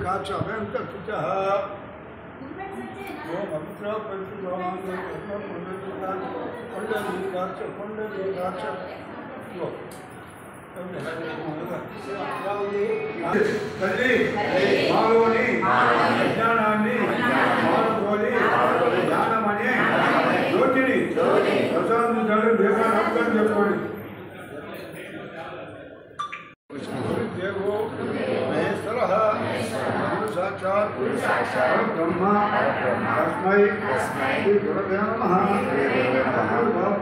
काक्ष वेंकटः ओम अभित्र पंडित तल्ली मालोनी ज्ञानाన్ని మానవోలి జ్ఞానమనే జ్యోతిని ప్రసాదించాలని దేవనామం చెప్పండి देवो महेश्वरः साक्षात् ब्रह्म तस्मै श्री गुरवे नमः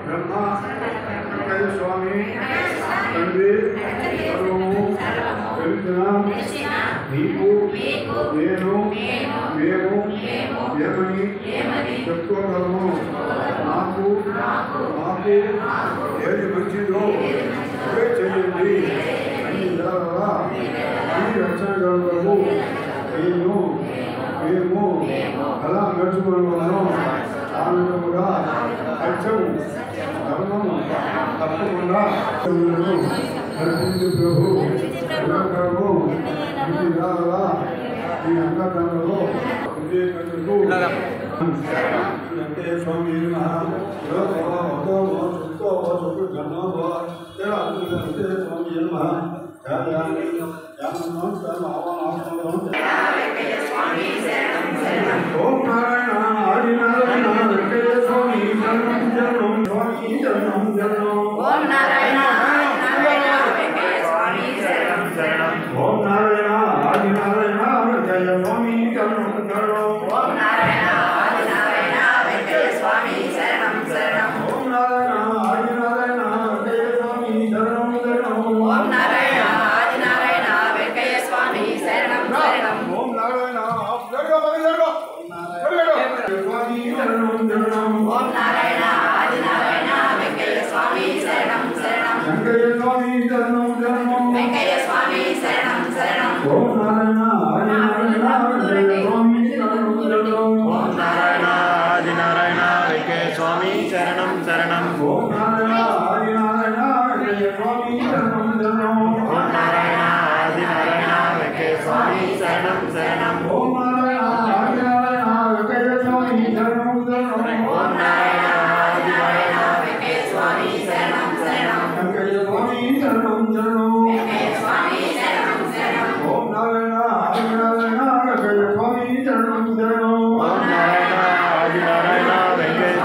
ब्रह्म स्वामी तंड्री नीकु నేను మేము ఏమని చెప్పుకోగలము నాకు ఏది మంచిదో అదే చెయ్యండి ఈ రక్షణగలము నేను మేము అలా నడుచుకున్నాను ఆనందముగా అర్థము ధర్మము తప్పకుండా నడిపించు ప్రభు ఈ అంగకాలలో అంటే స్వామి ఓం నారాయణ ఆది నారాయణ వెంకయ్య స్వామి శరణం శరణం స్వామి శరణం శరణం ఓం నారాయణ వెంకయ్య స్వామి శరణం శరణం ఓం నారాయణ ఆది నారాయణ వెంకయ్య స్వామి శరణం శరణం ఓం నారాయణ ఆది నారాయణ వెంకయ్య స్వామి శరణం శరణం ఓం నారాయణ ఆది నారాయణ వెంకయ్య స్వామి శరణం శరణం ఓం నారాయణ ఆది నారాయణ వెంకయ్య స్వామి శరణం శరణం ఓం నారాయణ స్వామి శరణం శరణం ఓం నారాయణ ఆది నారాయణ వెంకయ్య స్వామి శరణం శరణం వెంకయ్య స్వామి శరణం శరణం వెంకయ్య స్వామి శరణం శరణం ఓం నారాయణ ఆది నారాయణ వెంకయ్య స్వామి శరణం శరణం ఓం నారాయణ ఆది నారాయణ వెంకయ్య స్వామి శరణం శరణం ఓం నారాయణ ఆది నారాయణ వెంకయ్య స్వామి శరణం శరణం ఓం నారాయణ ఆది నారాయణ వెంకయ్య స్వామి శరణం శరణం ఓం నారాయణ ఆది నారాయణ వెంకయ్య స్వామి శరణం శరణం వెంకయ్య స్వామి శరణం శరణం వెంకయ్య స్వామి శరణం శరణం ఓం నారాయణ ఆది నారాయణ వెంకయ్య స్వామి శరణం శరణం ఓం నారాయణ ఆది నారాయణ వెంకయ్య స్వామి శరణం శరణం ఓం నారాయణ ఆది నారాయణ వెంకయ్య స్వామి శరణం శరణం ఓం నారాయణ ఆది నారాయణ వెంకయ్య స్వామి శరణం శరణం ఓం నారాయణ ఆది నారాయణ వెంకయ్య స్వామి శరణం శరణం ఓం నారాయణ ఆది నారాయణ వెంకయ్య స్వామి శరణం శరణం ఓం నారాయణ ఆది నారాయణ వెంకయ్య స్వామి శరణం శరణం ఓం నారాయణ ఆది నారాయణ వెంకయ్య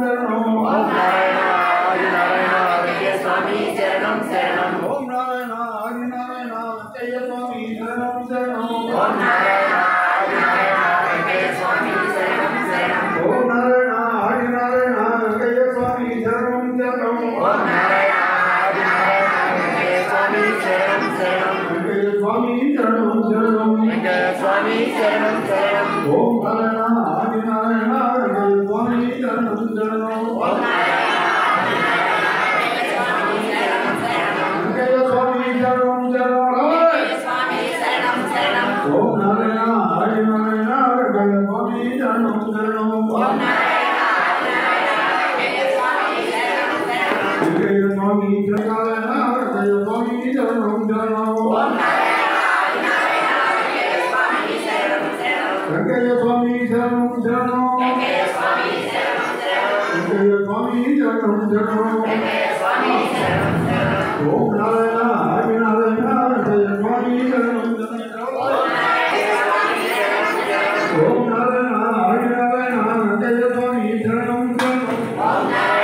స్వామి శరణం శరణం వెంకయ్య స్వామి శరణం శరణం వెంకయ్య స్వామి శరణం శరణం ఓం నారాయణ ఆది నారాయణ వెంకయ్య స్వామి శరణం శరణం ఓం నారాయణ ఆది నారాయణ వెంకయ్య స్వామి శరణం శరణం వెంకయ్య స్వామి శరణం శరణం వెంకయ్య స్వామి శరణం శరణం ఓం నారాయణ ఆది నారాయణ వెంకయ్య స్వామి శరణం శరణం ఓం నారాయణ ఆది నారాయణ వెంకయ్య స్వామి శరణం శరణం వెంకయ్య స్వామి శరణం వెంకయ్య స్వామి శరణం శరణం ఓం నారాయణ ఆది నారాయణ వెంకయ్య స్వామి శరణం శరణం వెంకయ్య స్వామి శరణం శరణం వెంకయ్య స్వామి శరణం శరణం వెంకయ్య స్వామి శరణం శరణం వెంకయ్య స్వామి శరణం శరణం ఓం నారాయణ ఆది నారాయణ వెంకయ్య స్వామి శరణం శరణం ఓం నారాయణ ఆది నారాయణ వెంకయ్య స్వామి శరణం శరణం ఓం నారాయణ ఆది నారాయణ వెంకయ్య స్వామి శరణం శరణం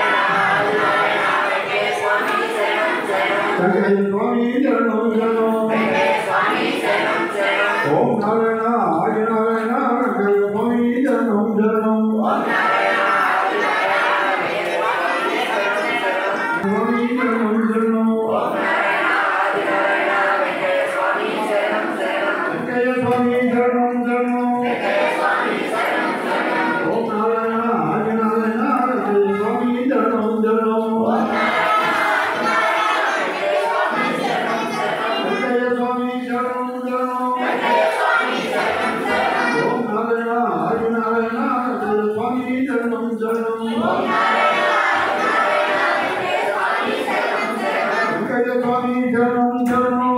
వెంకయ్య స్వామి శరణం శరణం వెంకయ్య స్వామి శరణం శరణం ఓం నారాయణ ఆది నారాయణ వెంకయ్య స్వామి శరణం శరణం ఓం నారాయణ ఆది నారాయణ వెంకయ్య స్వామి శరణం శరణం స్వామి శరణం శరణం ఓం నారాయణ ఆది నారాయణ వెంకయ్య స్వామి శరణం శరణం వెంకయ్య స్వామి శరణం శరణం వెంకయ్య స్వామి శరణం శరణం ఓం నారాయణ ఆది నారాయణ వెంకయ్య స్వామి శరణం శరణం ఓం నారాయణ ఆది నారాయణ వెంకయ్య స్వామి శరణం శరణం వెంకయ్య స్వామి శరణం శరణం వెంకయ్య స్వామి శరణం శరణం ఓం స్వామి శరణం శరణం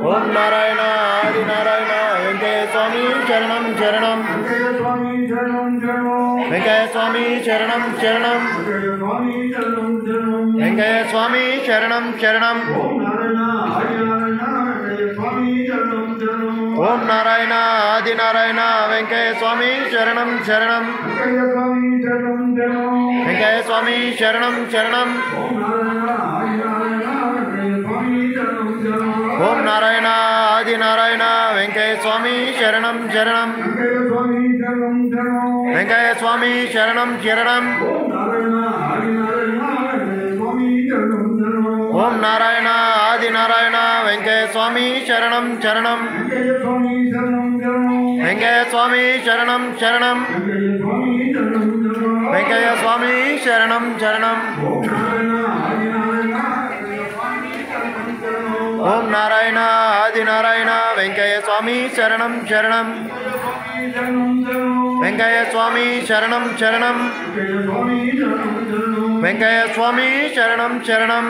ఓం నారాయణ ఆది నారాయణ వెంకయ్య స్వామి శరణం శరణం వెంకయ్య స్వామి శరణం శరణం వెంకయ్య స్వామి శరణం శరణం ఓం నారాయణ ఆది నారాయణ వెంకయ్య స్వామి శరణం శరణం వెంకయ్య స్వామి శరణం శరణం ఓం నారాయణ ఆది నారాయణ వెంకయ్య స్వామి శరణం శరణం వెంకయ్య స్వామి శరణం శరణం ఓం నారాయణ ఆది నారాయణ వెంకయ్య స్వామి శరణం శరణం వెంకయ్య స్వామి శరణం శరణం వెంకయ్య స్వామి శరణం శరణం ఓం నారాయణ ఆది నారాయణ వెంకయ్య స్వామి శరణం శరణం వెంకయ్య స్వామి శరణం శరణం వెంకయ్య స్వామి శరణం శరణం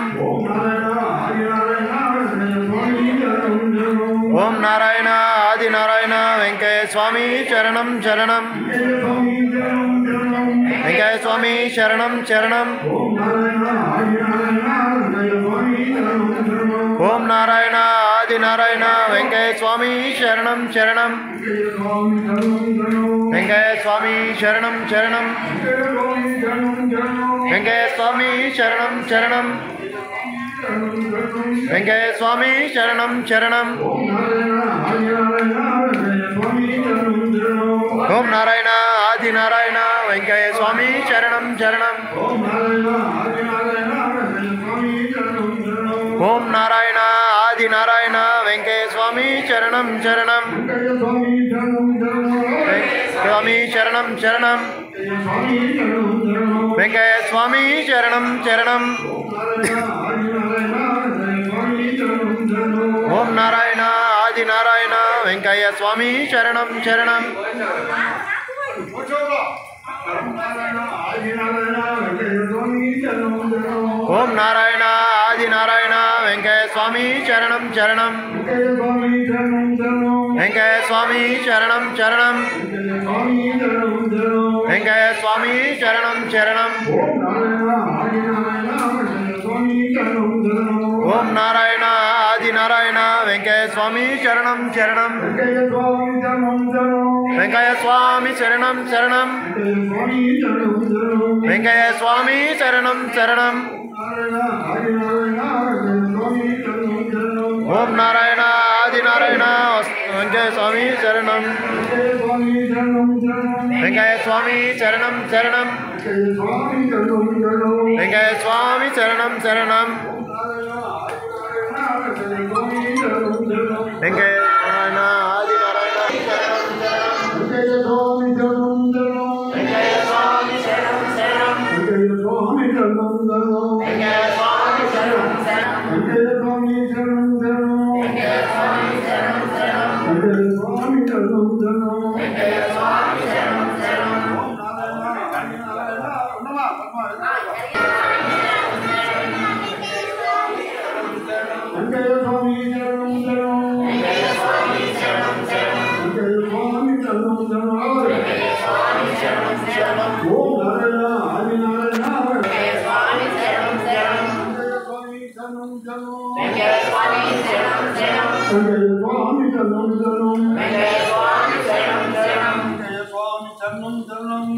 ఓం నారాయణ ఆది నారాయణ వెంకయ్య స్వామి శరణం శరణం వెంకయ్య స్వామి శరణం శరణం ఓం నారాయణ ఆది నారాయణ వెంకయ్య స్వామి శరణం శరణం వెంకయ్య స్వామి శరణం శరణం వెంకయ్య స్వామి శరణం శరణం వెంకయ్య స్వామి శరణం శరణం ఓం నారాయణ ఆది నారాయణ వెంకయ్య స్వామి శరణం శరణం ఓం నారాయణ ఆది నారాయణ వెంకయ్య స్వామి శరణం శరణం స్వామి శరణం శరణం వెంకయ్య స్వామి శరణం శరణం ఓం నారాయణ ఆది నారాయణ వెంకయ్య స్వామి శరణం శరణం ఓం నారాయణ ఆది నారాయణ వెంకయ్య స్వామి శరణం శరణం వెంకయ్య స్వామి శరణం శరణం వెంకయ్య స్వామి శరణం శరణం ఓం నారాయణ ఆది నారాయణ వెంకయ్య స్వామి శరణం శరణం వెంకయ్య స్వామి శరణం శరణం వెంకయ్య స్వామి శరణం శరణం ఓం నారాయణ ఆది నారాయణ వెంకయ్య స్వామి శరణం వెంకయ్య స్వామి శరణం శరణం వెంకయ్య స్వామి శరణం శరణం వెంకయ్య నారాయణ ఆది నారాయణ వెంకయ్య స్వామి శరణం శరణం వెంకయ్య స్వామి శరణం శరణం వెంకయ్య స్వామి శరణం శరణం వెంకయ్య స్వామి శరణం శరణం వెంకయ్య స్వామి శరణం శరణం వెంకయ్య స్వామి శరణం శరణం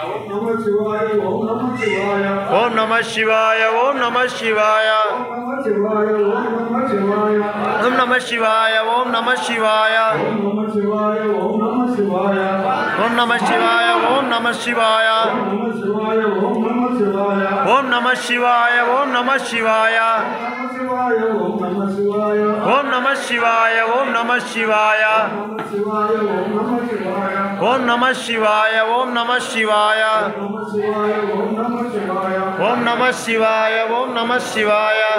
Om Namah Shivaya, Om Namah Shivaya, Om Namah Shivaya, Om Namah Shivaya, Om Namah Shivaya, Om Namah Shivaya, Om Namah Shivaya, Om Namah Shivaya, Om Namah Shivaya, Om Namah Shivaya, Om Namah Shivaya, Om Namah Shivaya, Om Namah Shivaya, Om Namah Shivaya, Om Namah Shivaya, Om Namah Shivaya, Om Namah Shivaya,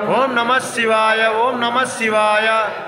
Om Namah Shivaya, Om Namah Shivaya,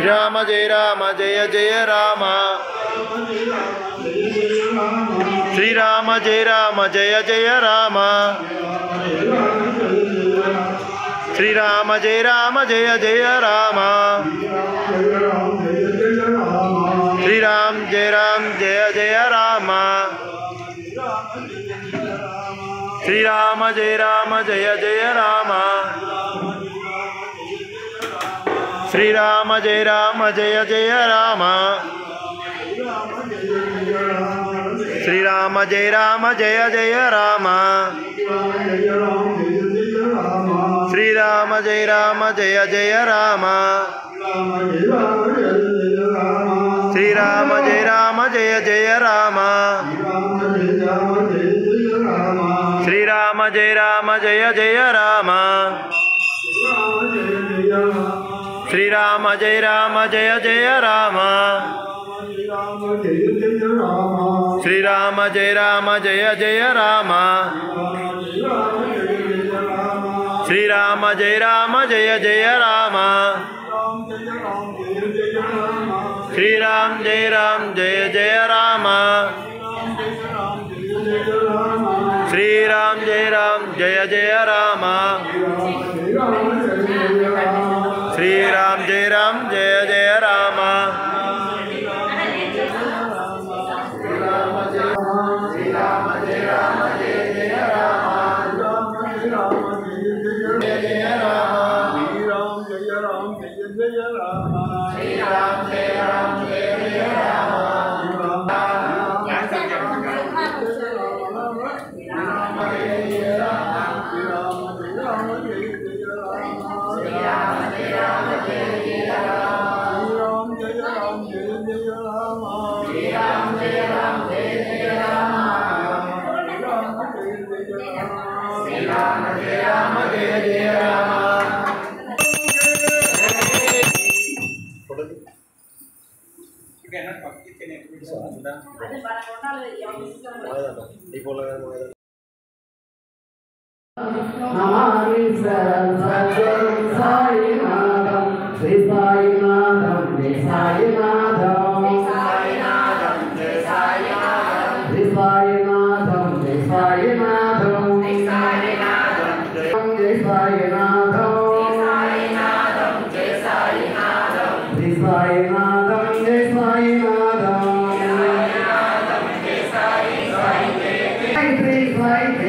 Rama Jai Rama Jaya Jaya Rama Sri Rama Jai Rama Jaya Jaya Rama Sri Rama Jai Rama Jaya Jaya Rama Sri Ram Jai Ram Jaya Jaya Rama Sri Rama Jai Rama Jaya Jaya Rama Sri Rama Jai Rama Jaya Jaya Rama Sri Rama Jai Rama Jaya Jaya Rama Sri Rama Jai Rama Jaya Jaya Rama Sri Rama Jai Rama Jaya Jaya Rama Sri Rama Jai Rama Jaya Jaya Rama Sri Rama Jai Rama Jaya Jaya Rama Sri Rama Jai Rama Jaya Jaya Rama Sri Rama Jai Rama Jaya Jaya Rama Sri Ram Jai Ram Jaya Jaya Rama Sri Ram Jai Ram Jaya Jaya Rama Sri Ram Jai Ram Jaya Jaya Rama Sri Rama Jai Rama Jaya Jaya Rama Sri Ram Jai Ram Jaya Jaya Rama Namami Saraswatam Sainatham Sri Sainatham Sri Sainatham Sri Sainatham Sri Sainatham Sri Sainatham Sri Sainatham Sri Sainatham Sri Sainatham Sri Sainatham Sri Sainatham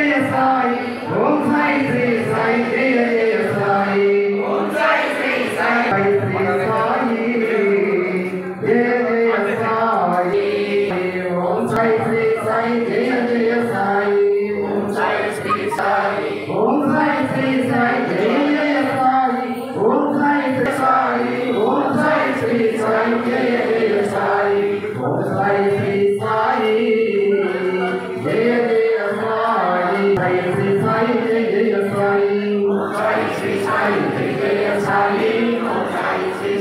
Om Sai Sri Sai Jaya Jaya Sai Om Sai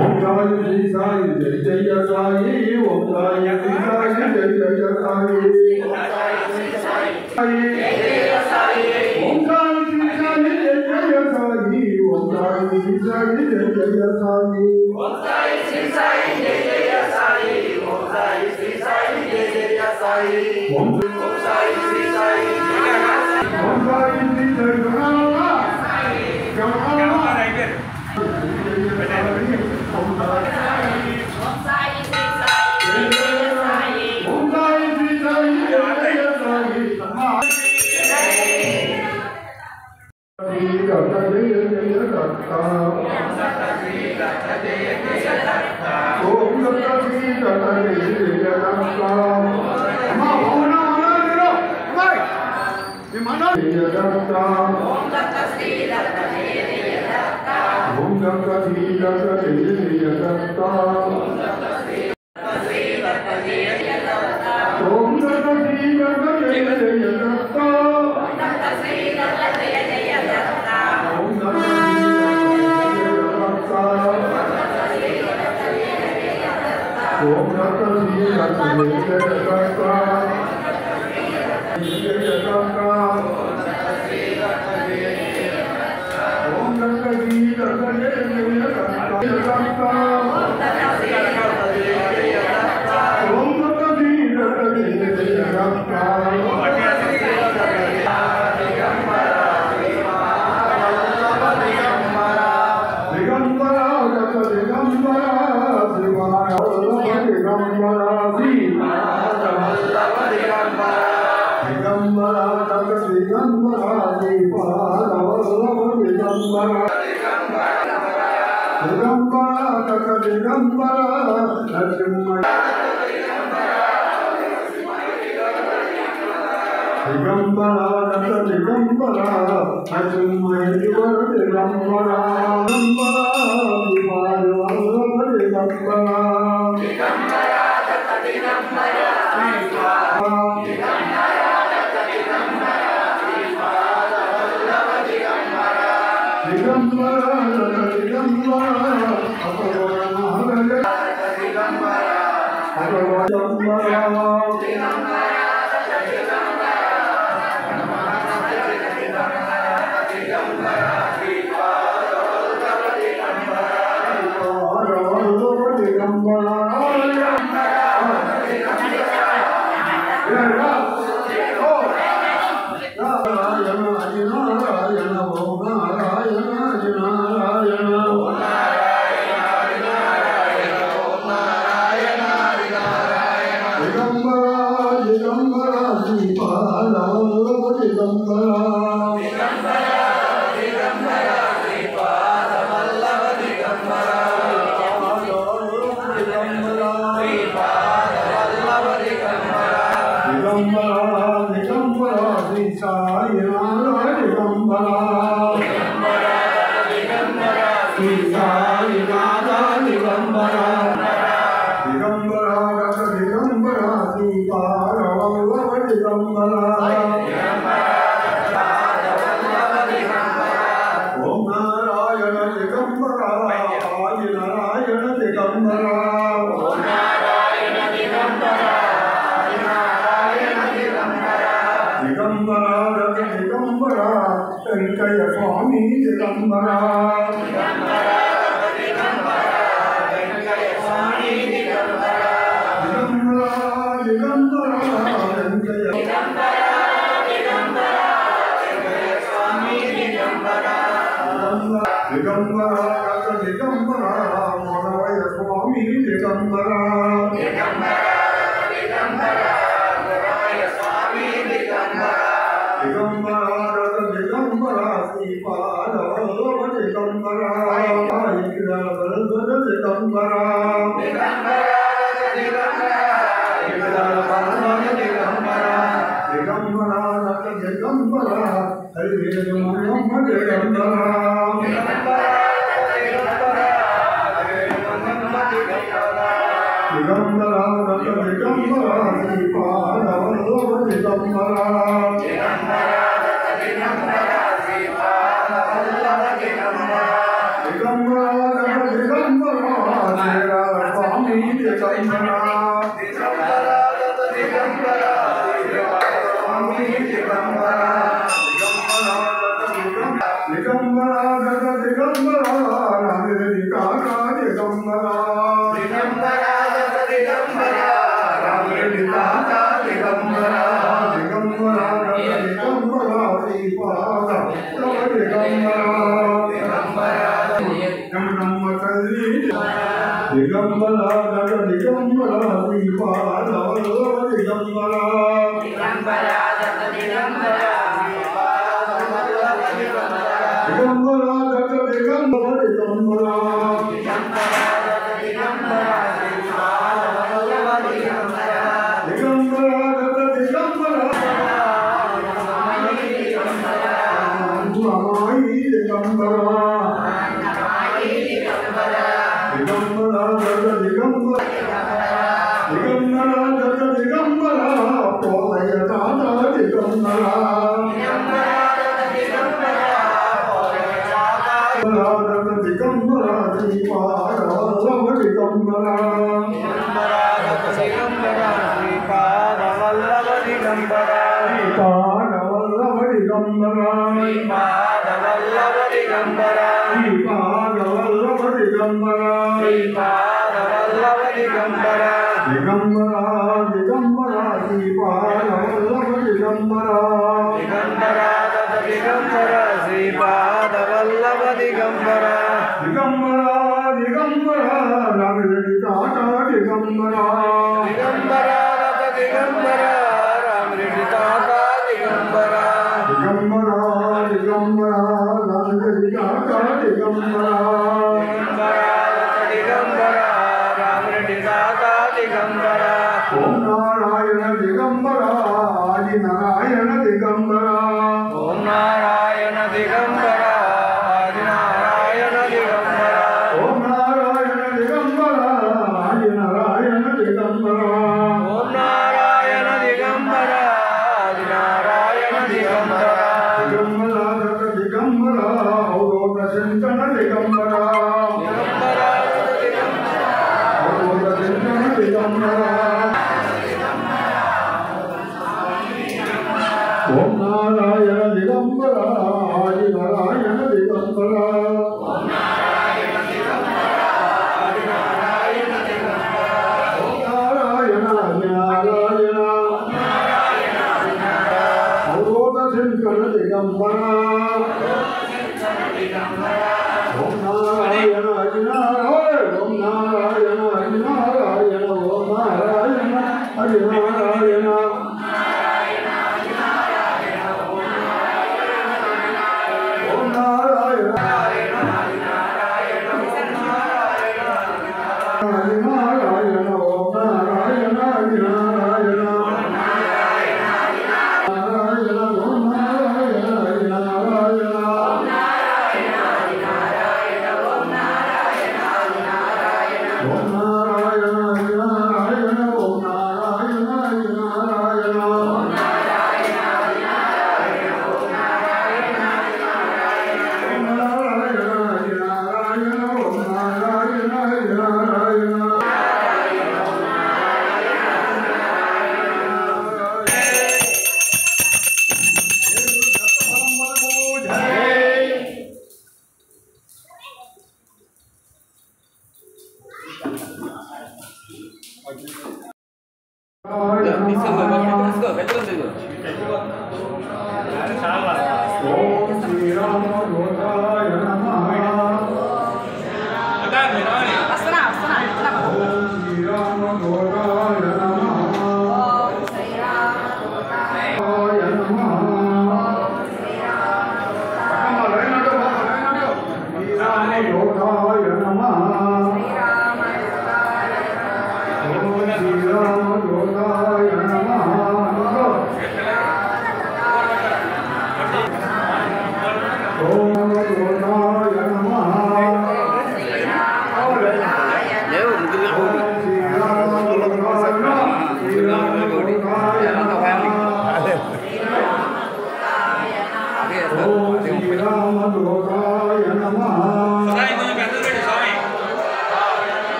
Om Sai Shri Sai జయ జయ సాయి ఓం సాయి శ్రీ సాయి జయ జయ సాయి ఓం సాయి శ్రీ సాయి జయ జయ సాయి ఓం సాయి శ్రీ సాయి జయ జయ సాయి ఓం సాయి శ్రీ సాయి జయ జయ సాయి ఓం సాయి శ్రీ సాయి జయ జయ సాయి ఓం సాయి శ్రీ సాయి జయ జయ Sai Om Sai Shri Sai Om Sai Shri Sai Swami स्वामी दिगंबरा दिगंबरा श्रीपाद वल्लभ दिगंबरा दिगंबरा दिगंबरा हरे मोहम्मद दिगंबरा दिगंबरा दिगंबरा श्रीपाद वल्लभ दिगंबरा दिगंबरा दिगंबरा श्रीपाद वल्लभ दिगंबरा दिगंबरा दिगंबरा दिगंबरा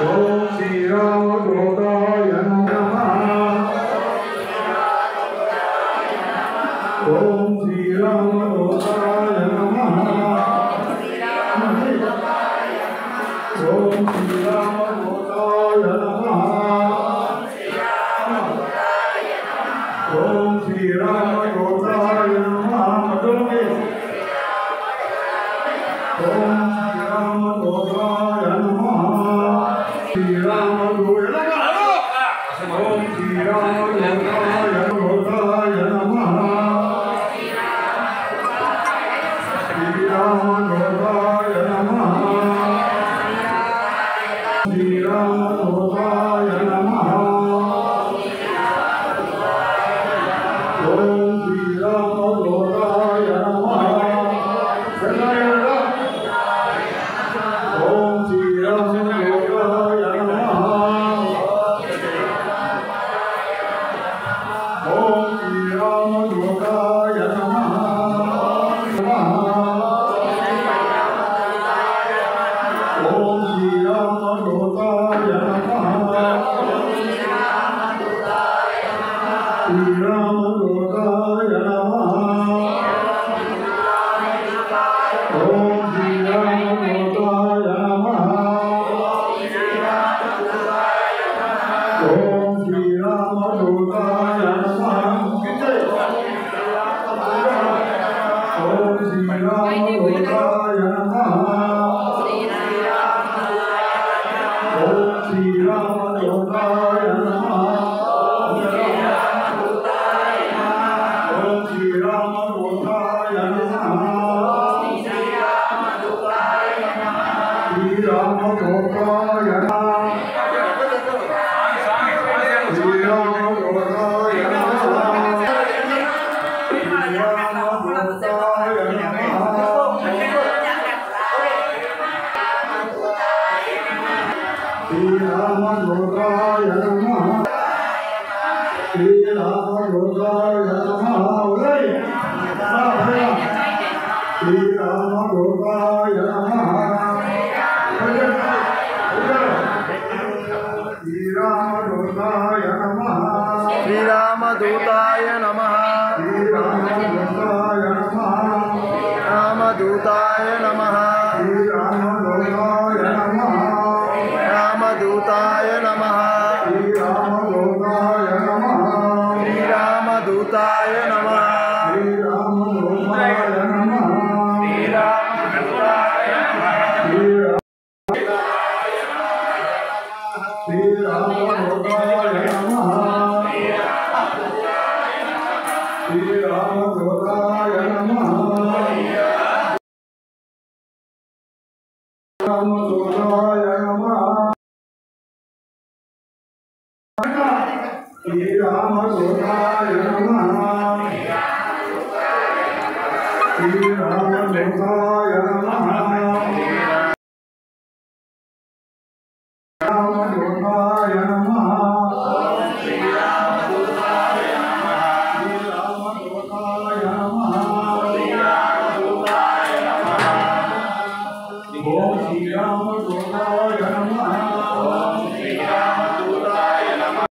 ఓం శ్రీరామదూతాయ నమః ఓం శ్రీరామదూతాయ నమః ఓం శ్రీరామదూతాయ నమః ఓం శ్రీరామదూతాయ నమః ఓం శ్రీరామదూతాయ నమః శ్రీరామదూతాయ ఓం శ్రీరామదూతాయ నమః శ్రీరామదూతాయ నమః శ్రీరామదూతాయ నమః ఓం శ్రీరామదూతాయ నమః ఓం శ్రీరామదూతాయ నమః ఓం శ్రీరామదూతాయ నమః ఓం శ్రీరామదూతాయ నమః శ్రీరామదూతాయ నమః ఓం శ్రీరామదూతాయ నమః ఓం శ్రీరామదూతాయ నమః ఓం శ్రీరామదూతాయ నమః ఓం శ్రీరామదూతాయ నమః ఓం శ్రీరామదూతాయ నమః శ్రీరామదూతాయ నమః శ్రీరామదూతాయ నమః శ్రీరామదూతాయ శ్రీరామదూతాయ నమః శ్రీరామదూతాయ నమః శ్రీరామదూతాయ నమః శ్రీరామదూతాయ నమః శ్రీరామదూతాయ నమః శ్రీరామదూతాయ నమః రామదూతాయ నమః శ్రీరామదూతాయ నమః రామదూతాయ నమః శ్రీరామదూతాయ నమః శ్రీరామదూతాయ నమః శ్రీరామదూతాయ నమః శ్రీరామదూతాయ నమః శ్రీరామదూతాయ నమః శ్రీరామదూతాయ నమః శ్రీరామదూతాయ నమః శ్రీరామదూతాయ నమః శ్రీరామదూతాయ నమః శ్రీరామదూతాయ నమః ఓం శ్రీరామదూతాయ నమః ఓం శ్రీరామదూతాయ నమః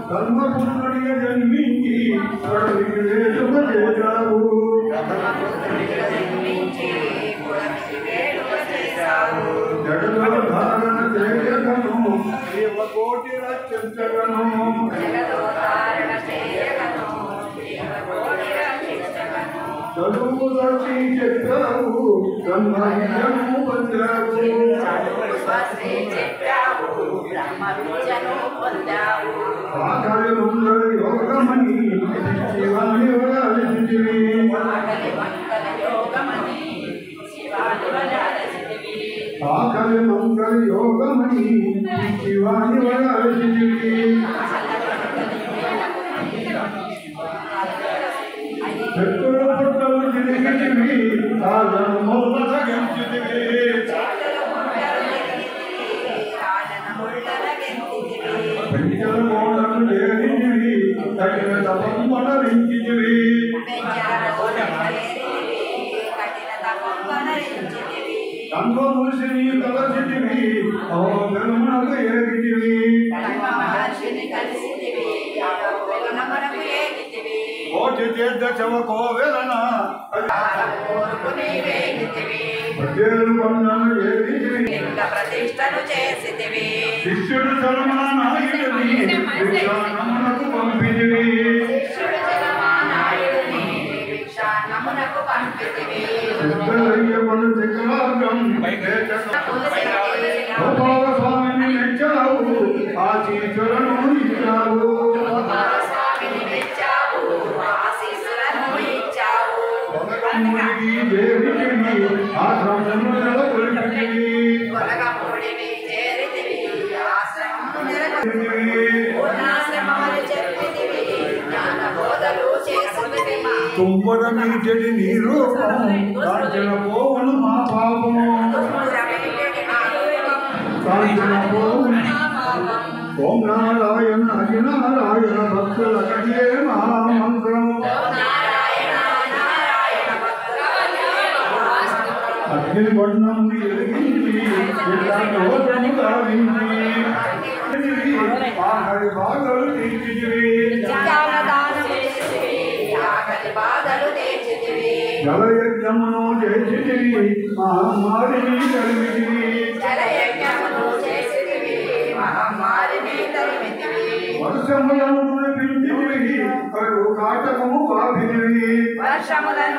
ధర్మపుత్రుడిగా జన్మించి జగలో ధారణ చేయగను జీవకోటి రక్షించగను చదువు రక్షి చెప్పావు బ్రహ్మవిద్యను పొందావు ఆకలి మంగళ యోగమని శివాని వరసిదివి ఆకలి మంగళ యోగమని శివాని వరసిదివి చెట్టుల పుట్టలు తిరిగితివి రాజను మొదట గెలిచితివి పెంచల గోడను చేరితివి తగిన తపంబన రించితివి కంబముషిని కలసితివి అవగమనకు ఏగితివి కోటి తీర్థ చవ కోవెలన ప్రజలు కొండను ఏగితివి ప్రతిష్టను చేసితివి శిష్యుడు సర్వనాయుడిని భిక్షానమునకు పంపితివి సిద్ధయ్యప్పను చక్రార్గం గోపాలస్వామిని మెచ్చావు ఆశీస్సులను ఇచ్చావు కొలగముడికి చేరితివి ఆశ్రమము నెలకొల్పితివి తుంబరమి చెడి నీ రూపం కాంచన పోవను మా పాపము కాంచన పోవను ఓం నారాయణ హరినారాయణ భక్తులకే మహామంత్రము అగ్ని వర్ణము ఎరిగించి దోషము గావించి ఆఖరి భాగాలు తీర్చితివి జలయజ్ఞమును చేసితివి మహమ్మారిని కలిగితివి వర్షములను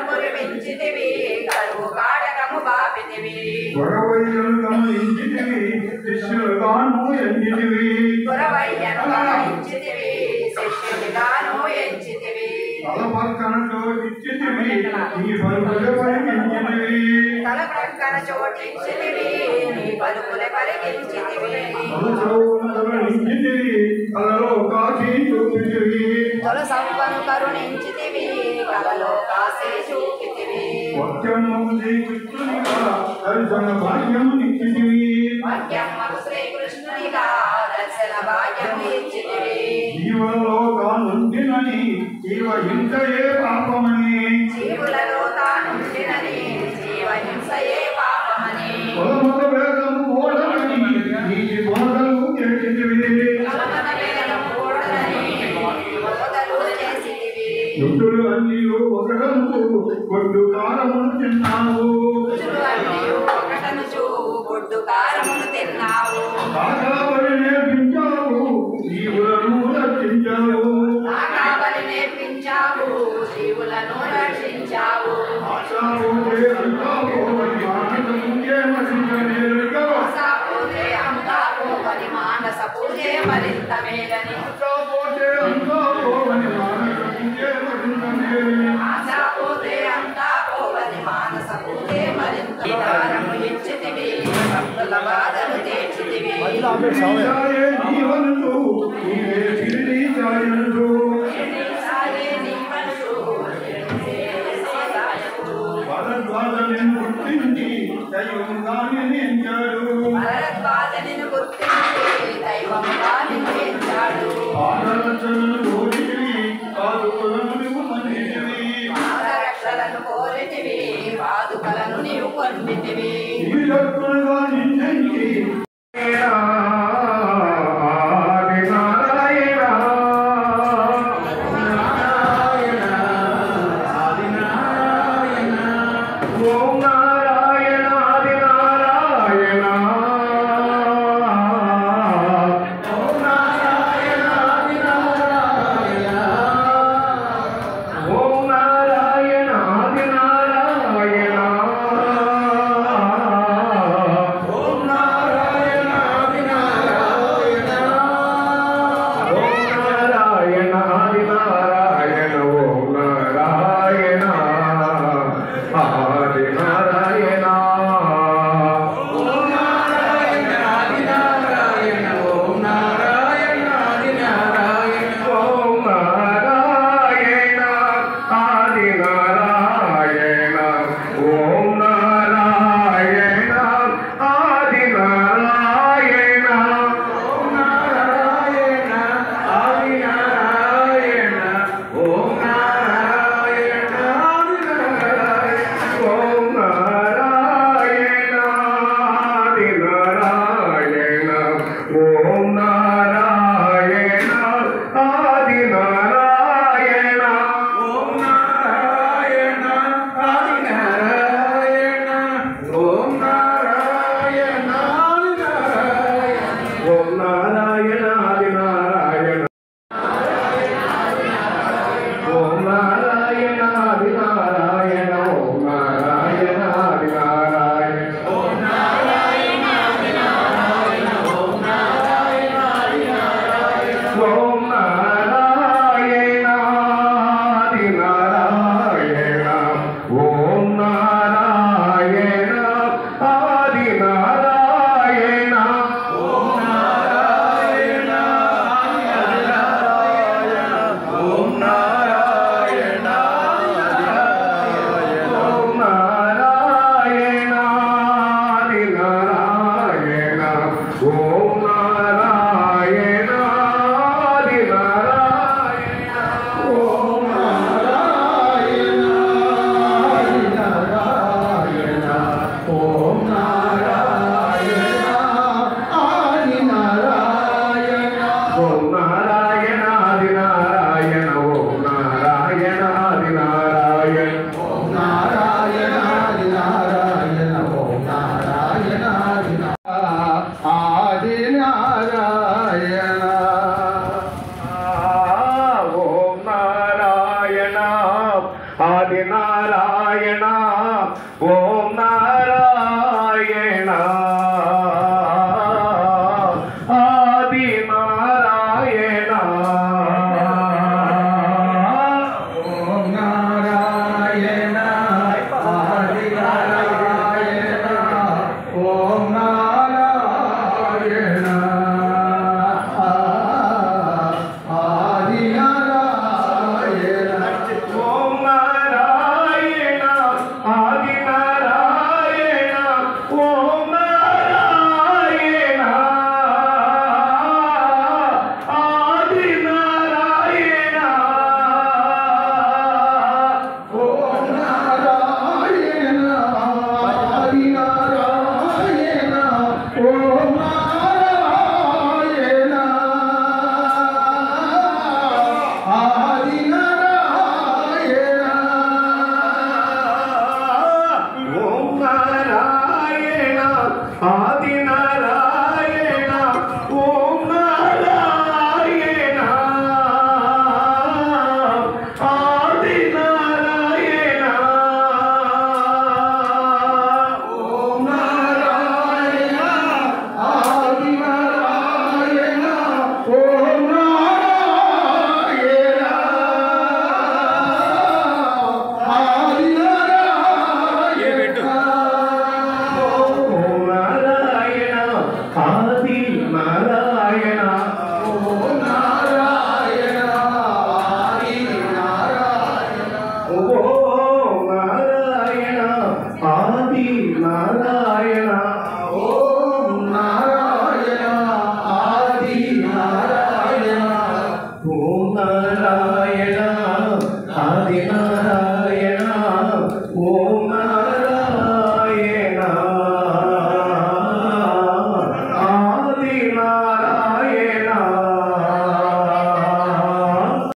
కురిపించితివి కరువు కాటకము బాపితివి గొరవయ్యను గమనించితివి శిష్యులుగాను ఎంచితివి తల పక్కన చోటిచ్చితివి నీ పలుకుల పరిగించితివి కలలో కాశీ చూపితివి వక్యము శ్రీకృష్ణునిగా దర్శన భాగ్యము నిచ్చితివి జీవులలో తానుంటినని జీవ హింసయే పాపమని కులమత వేదము బోధనని నీటి బోధలు చేసితివి యుద్ధులు అన్నీ ఒకటను కొట్టు కారమును తిన్నావు ఆకాబలి నేర్పించావు జీవులను రక్షించావు ఆశాపోతే అంతాపోవని మానస పూజే మరింత మేలని భక్తుల బాధలు తీర్చితివి జీవనుడు భరద్వాజను గుర్తించి దైవంగా నిందించాడు పాదరక్షలను కోరితివి పాదుకలను నీవు పొందితివి నారాయణ ఆది నారాయణ ఓం